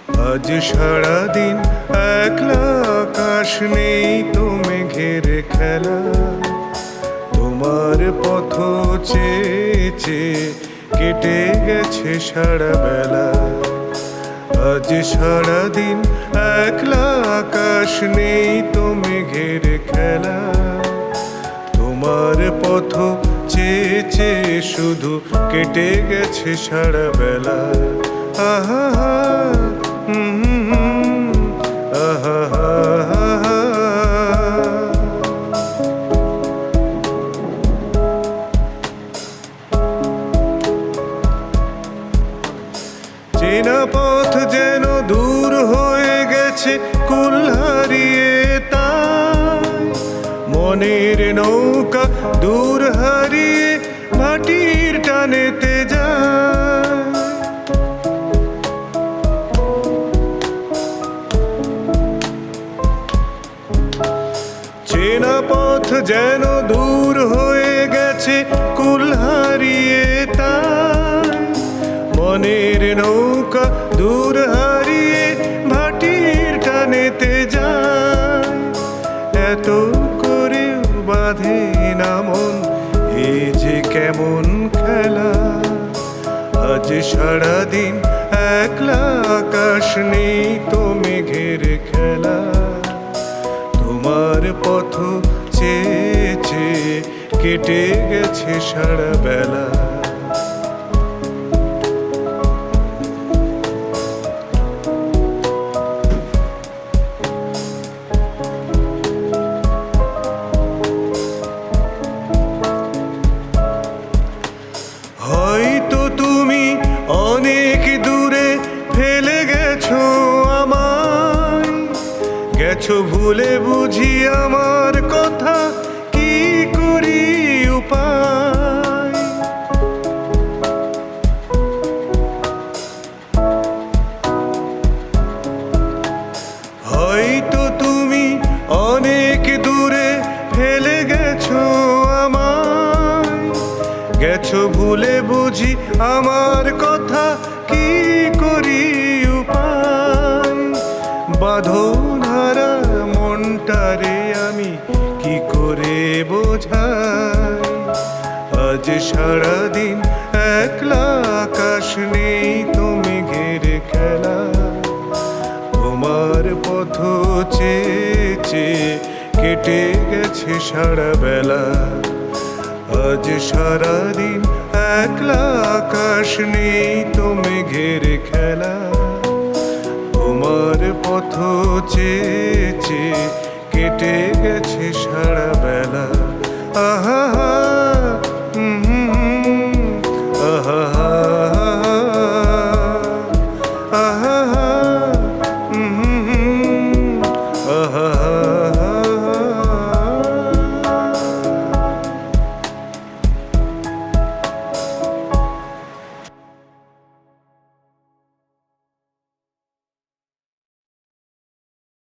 আজ সারাদিন একলা, আকাশ নেই তো মেঘের খেলা। তোমার পথ চেয়ে চেয়ে কেটে গেছে সারা বেলা। আজ সারাদিন একলা, আকাশ নেই তো মেঘের খেলা। তোমার পথ চেয়ে চেয়ে শুধু কেটে গেছে সারা বেলা। আহা চেনা পথ যেন দূর হয়ে গেছে কুল হারিয়ে, তাই মনের নৌকা দূর হারিয়ে ভাটির টানেতে যায়। চেনা পথ যেন দূর হয়ে গেছে কুল হারিয়ে, তাই মনের নৌকা দূর হারিয়ে ভাটির টানেতে যায়। এত করেও বাঁধে না মন, এ যে কেমন খেলা। আজ সারাদিন একলা, আকাশ নেই তো মেঘের খেলা। তোমার পথ চেয়ে চেয়ে কেটে গেছে সারা বেলা। হয়তো তুমি অনেক দূরে ফেলে গেছো আমায়, গেছো ভুলে বুঝি আমার কথা, কি করি উপায়। হয়তো তুমি অনেক দূরে ফেলে গেছো আমায়, গেছো ভুলে বুঝি আমার কথা, কি করি উপায়। বাঁধন হারা মনটারে আমি কি করে বোঝাই। আজ সারাদিন একলা, আকাশ নেই তো মেঘের খেলা। তোমার পথ চেয়ে চেয়ে কেটে গেছে সারা বেলা। আজ সারাদিন একলা, আকাশ নেই তো মেঘের খেলা। তোমার পথ চেয়ে চেয়ে কেটে গেছে সারা বেলা। আহা আহা আহা